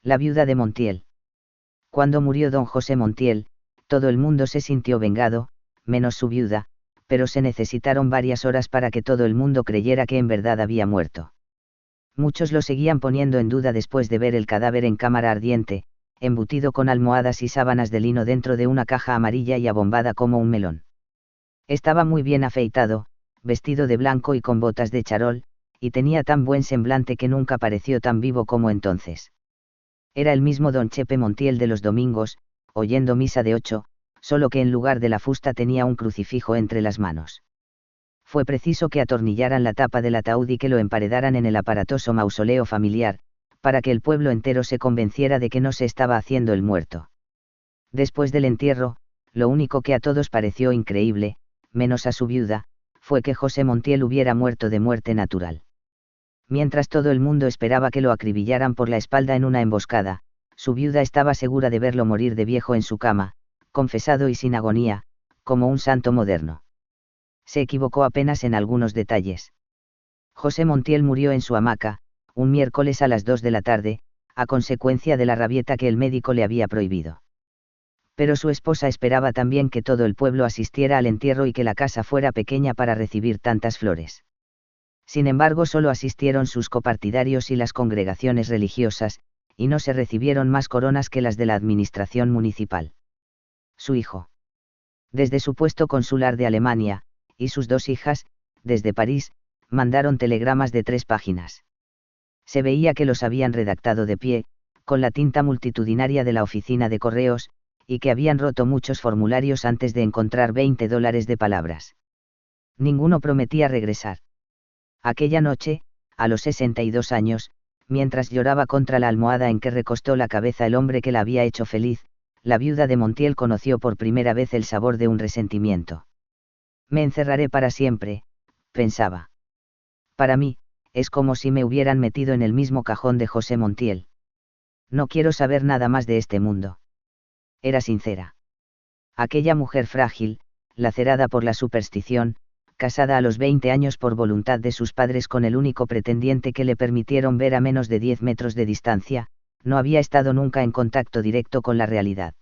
La viuda de Montiel. Cuando murió don José Montiel, todo el mundo se sintió vengado, menos su viuda, pero se necesitaron varias horas para que todo el mundo creyera que en verdad había muerto. Muchos lo seguían poniendo en duda después de ver el cadáver en cámara ardiente, embutido con almohadas y sábanas de lino dentro de una caja amarilla y abombada como un melón. Estaba muy bien afeitado, vestido de blanco y con botas de charol, y tenía tan buen semblante que nunca pareció tan vivo como entonces. Era el mismo don Chepe Montiel de los domingos, oyendo misa de 8, solo que en lugar de la fusta tenía un crucifijo entre las manos. Fue preciso que atornillaran la tapa del ataúd y que lo emparedaran en el aparatoso mausoleo familiar, para que el pueblo entero se convenciera de que no se estaba haciendo el muerto. Después del entierro, lo único que a todos pareció increíble, menos a su viuda, fue que José Montiel hubiera muerto de muerte natural. Mientras todo el mundo esperaba que lo acribillaran por la espalda en una emboscada, su viuda estaba segura de verlo morir de viejo en su cama, confesado y sin agonía, como un santo moderno. Se equivocó apenas en algunos detalles. José Montiel murió en su hamaca, un miércoles a las 2 de la tarde, a consecuencia de la rabieta que el médico le había prohibido. Pero su esposa esperaba también que todo el pueblo asistiera al entierro y que la casa fuera pequeña para recibir tantas flores. Sin embargo, solo asistieron sus copartidarios y las congregaciones religiosas, y no se recibieron más coronas que las de la administración municipal. Su hijo. Desde su puesto consular de Alemania, y sus dos hijas, desde París, mandaron telegramas de 3 páginas. Se veía que los habían redactado de pie, con la tinta multitudinaria de la oficina de correos, y que habían roto muchos formularios antes de encontrar $20 de palabras. Ninguno prometía regresar. Aquella noche, a los 62 años, mientras lloraba contra la almohada en que recostó la cabeza el hombre que la había hecho feliz, la viuda de Montiel conoció por primera vez el sabor de un resentimiento. Me encerraré para siempre, pensaba. Para mí, es como si me hubieran metido en el mismo cajón de José Montiel. No quiero saber nada más de este mundo. Era sincera. Aquella mujer frágil, lacerada por la superstición, casada a los 20 años por voluntad de sus padres con el único pretendiente que le permitieron ver a menos de 10 metros de distancia, no había estado nunca en contacto directo con la realidad.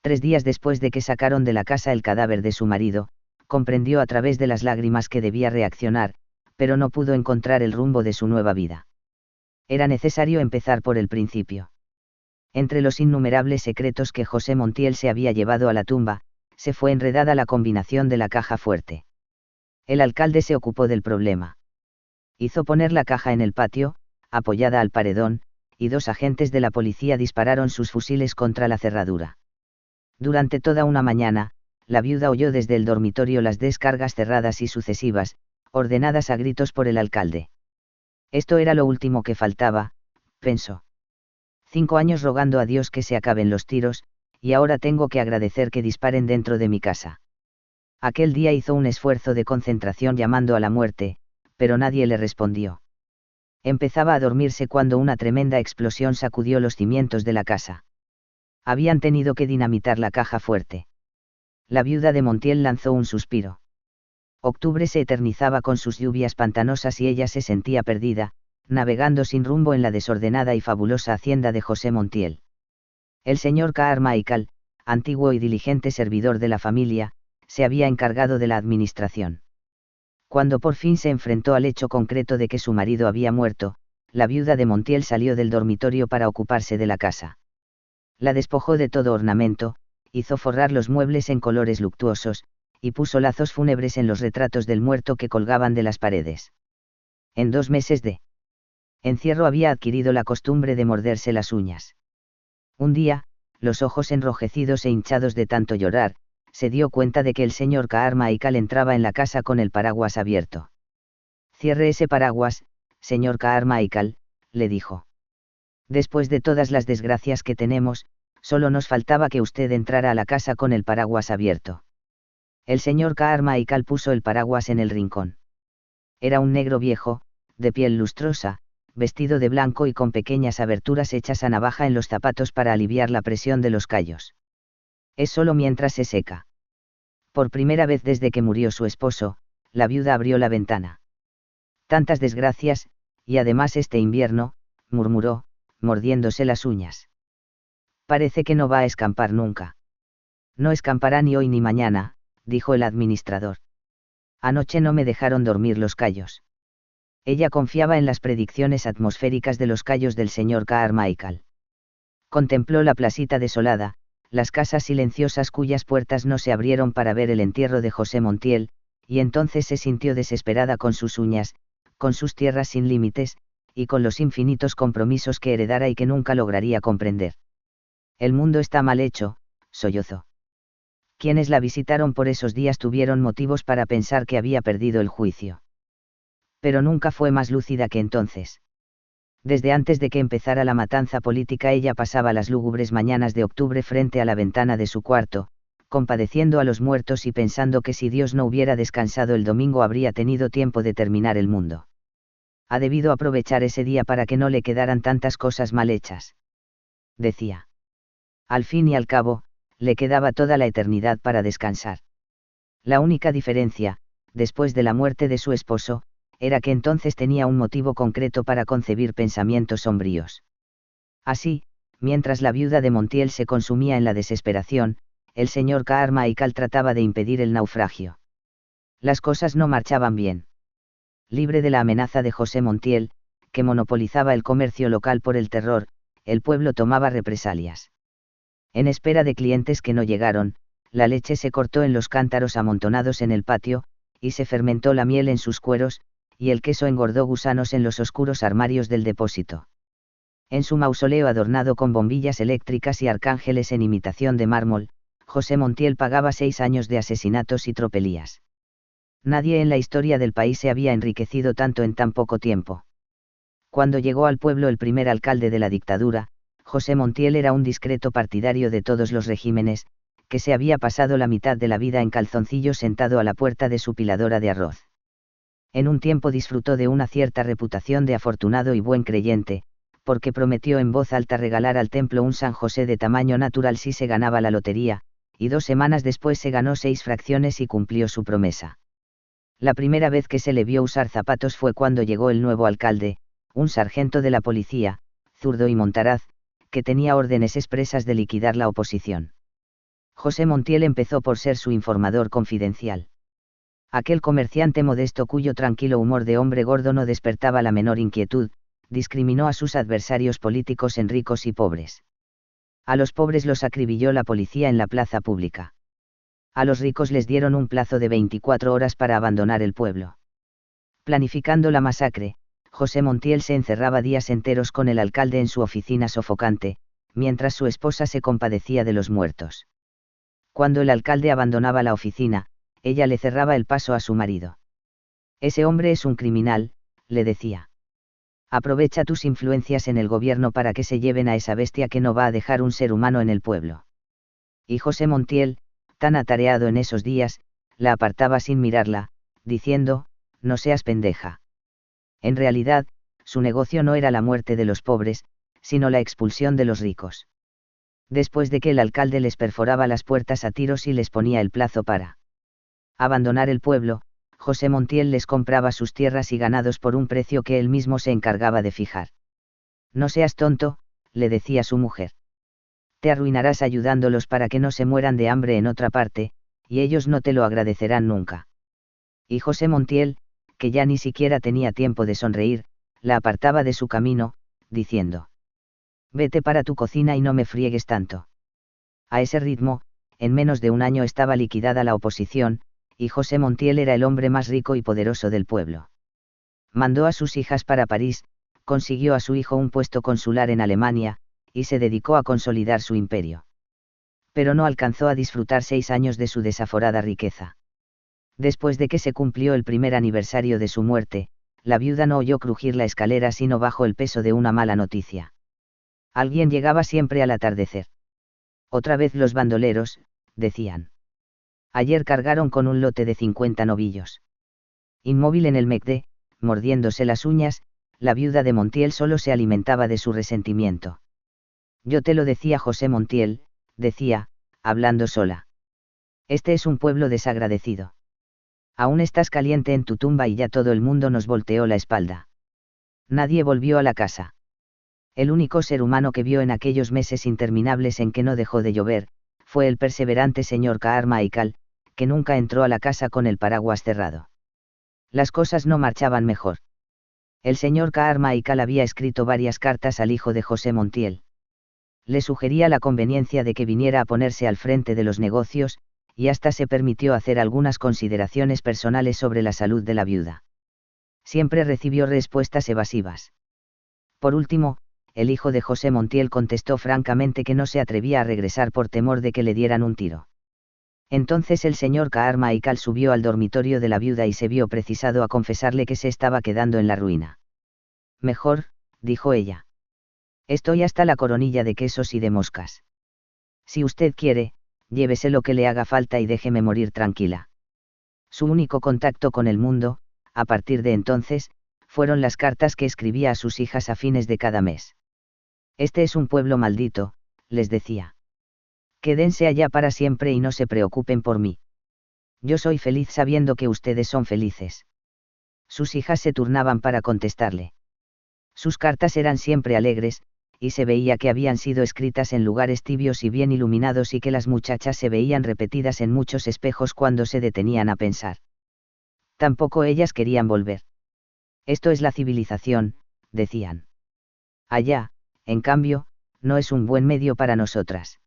3 días después de que sacaron de la casa el cadáver de su marido, comprendió a través de las lágrimas que debía reaccionar, pero no pudo encontrar el rumbo de su nueva vida. Era necesario empezar por el principio. Entre los innumerables secretos que José Montiel se había llevado a la tumba, se fue enredada la combinación de la caja fuerte. El alcalde se ocupó del problema. Hizo poner la caja en el patio, apoyada al paredón, y 2 agentes de la policía dispararon sus fusiles contra la cerradura. Durante toda una mañana, la viuda oyó desde el dormitorio las descargas cerradas y sucesivas, ordenadas a gritos por el alcalde. Esto era lo último que faltaba, pensó. 5 años rogando a Dios que se acaben los tiros, y ahora tengo que agradecer que disparen dentro de mi casa. Aquel día hizo un esfuerzo de concentración llamando a la muerte, pero nadie le respondió. Empezaba a dormirse cuando una tremenda explosión sacudió los cimientos de la casa. Habían tenido que dinamitar la caja fuerte. La viuda de Montiel lanzó un suspiro. Octubre se eternizaba con sus lluvias pantanosas y ella se sentía perdida, navegando sin rumbo en la desordenada y fabulosa hacienda de José Montiel. El señor Carmichael, antiguo y diligente servidor de la familia, se había encargado de la administración. Cuando por fin se enfrentó al hecho concreto de que su marido había muerto, la viuda de Montiel salió del dormitorio para ocuparse de la casa. La despojó de todo ornamento, hizo forrar los muebles en colores luctuosos, y puso lazos fúnebres en los retratos del muerto que colgaban de las paredes. En 2 meses de encierro había adquirido la costumbre de morderse las uñas. Un día, los ojos enrojecidos e hinchados de tanto llorar, se dio cuenta de que el señor Carmichael entraba en la casa con el paraguas abierto. «Cierre ese paraguas, señor Carmichael», le dijo. «Después de todas las desgracias que tenemos, solo nos faltaba que usted entrara a la casa con el paraguas abierto». El señor Carmichael puso el paraguas en el rincón. Era un negro viejo, de piel lustrosa, vestido de blanco y con pequeñas aberturas hechas a navaja en los zapatos para aliviar la presión de los callos. «Es solo mientras se seca». Por primera vez desde que murió su esposo, la viuda abrió la ventana. «Tantas desgracias, y además este invierno», murmuró, mordiéndose las uñas. Parece que no va a escampar nunca. No escampará ni hoy ni mañana, dijo el administrador. Anoche no me dejaron dormir los cayos. Ella confiaba en las predicciones atmosféricas de los cayos del señor Carmichael. Contempló la placita desolada, las casas silenciosas cuyas puertas no se abrieron para ver el entierro de José Montiel, y entonces se sintió desesperada con sus uñas, con sus tierras sin límites, y con los infinitos compromisos que heredara y que nunca lograría comprender. El mundo está mal hecho, sollozó. Quienes la visitaron por esos días tuvieron motivos para pensar que había perdido el juicio. Pero nunca fue más lúcida que entonces. Desde antes de que empezara la matanza política ella pasaba las lúgubres mañanas de octubre frente a la ventana de su cuarto, compadeciendo a los muertos y pensando que si Dios no hubiera descansado el domingo habría tenido tiempo de terminar el mundo. Ha debido aprovechar ese día para que no le quedaran tantas cosas mal hechas. Decía. Al fin y al cabo, le quedaba toda la eternidad para descansar. La única diferencia, después de la muerte de su esposo, era que entonces tenía un motivo concreto para concebir pensamientos sombríos. Así, mientras la viuda de Montiel se consumía en la desesperación, el señor Carmichael trataba de impedir el naufragio. Las cosas no marchaban bien. Libre de la amenaza de José Montiel, que monopolizaba el comercio local por el terror, el pueblo tomaba represalias. En espera de clientes que no llegaron, la leche se cortó en los cántaros amontonados en el patio, y se fermentó la miel en sus cueros, y el queso engordó gusanos en los oscuros armarios del depósito. En su mausoleo adornado con bombillas eléctricas y arcángeles en imitación de mármol, José Montiel pagaba 6 años de asesinatos y tropelías. Nadie en la historia del país se había enriquecido tanto en tan poco tiempo. Cuando llegó al pueblo el primer alcalde de la dictadura, José Montiel era un discreto partidario de todos los regímenes, que se había pasado la mitad de la vida en calzoncillos sentado a la puerta de su piladora de arroz. En un tiempo disfrutó de una cierta reputación de afortunado y buen creyente, porque prometió en voz alta regalar al templo un San José de tamaño natural si se ganaba la lotería, y 2 semanas después se ganó 6 fracciones y cumplió su promesa. La primera vez que se le vio usar zapatos fue cuando llegó el nuevo alcalde, un sargento de la policía, zurdo y montaraz, que tenía órdenes expresas de liquidar la oposición. José Montiel empezó por ser su informador confidencial. Aquel comerciante modesto cuyo tranquilo humor de hombre gordo no despertaba la menor inquietud, discriminó a sus adversarios políticos en ricos y pobres. A los pobres los acribilló la policía en la plaza pública. A los ricos les dieron un plazo de 24 horas para abandonar el pueblo. Planificando la masacre, José Montiel se encerraba días enteros con el alcalde en su oficina sofocante, mientras su esposa se compadecía de los muertos. Cuando el alcalde abandonaba la oficina, ella le cerraba el paso a su marido. Ese hombre es un criminal, le decía. Aprovecha tus influencias en el gobierno para que se lleven a esa bestia que no va a dejar un ser humano en el pueblo. Y José Montiel, tan atareado en esos días, la apartaba sin mirarla, diciendo, no seas pendeja. En realidad, su negocio no era la muerte de los pobres, sino la expulsión de los ricos. Después de que el alcalde les perforaba las puertas a tiros y les ponía el plazo para abandonar el pueblo, José Montiel les compraba sus tierras y ganados por un precio que él mismo se encargaba de fijar. No seas tonto, le decía su mujer. Te arruinarás ayudándolos para que no se mueran de hambre en otra parte, y ellos no te lo agradecerán nunca. Y José Montiel, que ya ni siquiera tenía tiempo de sonreír, la apartaba de su camino, diciendo: vete para tu cocina y no me friegues tanto. A ese ritmo, en menos de un año estaba liquidada la oposición, y José Montiel era el hombre más rico y poderoso del pueblo. Mandó a sus hijas para París, consiguió a su hijo un puesto consular en Alemania, y se dedicó a consolidar su imperio. Pero no alcanzó a disfrutar 6 años de su desaforada riqueza. Después de que se cumplió el primer aniversario de su muerte, la viuda no oyó crujir la escalera sino bajo el peso de una mala noticia. Alguien llegaba siempre al atardecer. Otra vez los bandoleros, decían. Ayer cargaron con un lote de 50 novillos. Inmóvil en el Mecdé, mordiéndose las uñas, la viuda de Montiel solo se alimentaba de su resentimiento. Yo te lo decía, José Montiel, decía, hablando sola. Este es un pueblo desagradecido. Aún estás caliente en tu tumba y ya todo el mundo nos volteó la espalda. Nadie volvió a la casa. El único ser humano que vio en aquellos meses interminables en que no dejó de llover, fue el perseverante señor Carmichael, que nunca entró a la casa con el paraguas cerrado. Las cosas no marchaban mejor. El señor Carmichael había escrito varias cartas al hijo de José Montiel. Le sugería la conveniencia de que viniera a ponerse al frente de los negocios, y hasta se permitió hacer algunas consideraciones personales sobre la salud de la viuda. Siempre recibió respuestas evasivas. Por último, el hijo de José Montiel contestó francamente que no se atrevía a regresar por temor de que le dieran un tiro. Entonces el señor Carmichael subió al dormitorio de la viuda y se vio precisado a confesarle que se estaba quedando en la ruina. Mejor, dijo ella. Estoy hasta la coronilla de quesos y de moscas. Si usted quiere, llévese lo que le haga falta y déjeme morir tranquila. Su único contacto con el mundo, a partir de entonces, fueron las cartas que escribía a sus hijas a fines de cada mes. Este es un pueblo maldito, les decía. Quédense allá para siempre y no se preocupen por mí. Yo soy feliz sabiendo que ustedes son felices. Sus hijas se turnaban para contestarle. Sus cartas eran siempre alegres, y se veía que habían sido escritas en lugares tibios y bien iluminados y que las muchachas se veían repetidas en muchos espejos cuando se detenían a pensar. Tampoco ellas querían volver. Esto es la civilización, decían. Allá, en cambio, no es un buen medio para nosotras.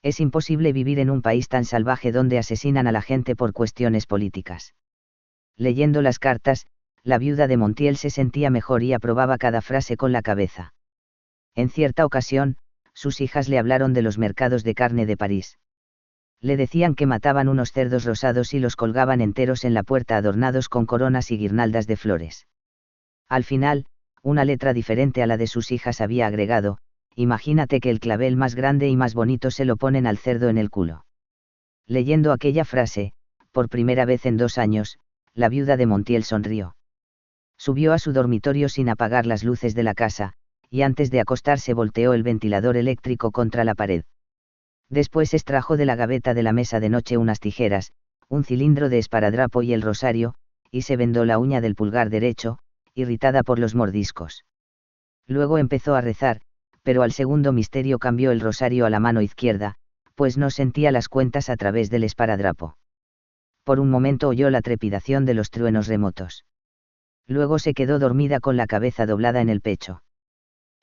Es imposible vivir en un país tan salvaje donde asesinan a la gente por cuestiones políticas. Leyendo las cartas, la viuda de Montiel se sentía mejor y aprobaba cada frase con la cabeza. En cierta ocasión, sus hijas le hablaron de los mercados de carne de París. Le decían que mataban unos cerdos rosados y los colgaban enteros en la puerta adornados con coronas y guirnaldas de flores. Al final, una letra diferente a la de sus hijas había agregado: imagínate que el clavel más grande y más bonito se lo ponen al cerdo en el culo. Leyendo aquella frase, por primera vez en 2 años, la viuda de Montiel sonrió. Subió a su dormitorio sin apagar las luces de la casa, y antes de acostarse volteó el ventilador eléctrico contra la pared. Después extrajo de la gaveta de la mesa de noche unas tijeras, un cilindro de esparadrapo y el rosario, y se vendó la uña del pulgar derecho, irritada por los mordiscos. Luego empezó a rezar, pero al segundo misterio cambió el rosario a la mano izquierda, pues no sentía las cuentas a través del esparadrapo. Por un momento oyó la trepidación de los truenos remotos. Luego se quedó dormida con la cabeza doblada en el pecho.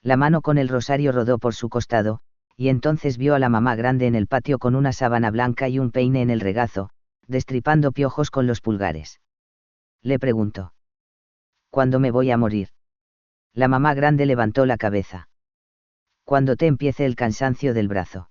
La mano con el rosario rodó por su costado, y entonces vio a la mamá grande en el patio con una sábana blanca y un peine en el regazo, destripando piojos con los pulgares. Le preguntó: ¿cuándo me voy a morir? La mamá grande levantó la cabeza. Cuando te empiece el cansancio del brazo.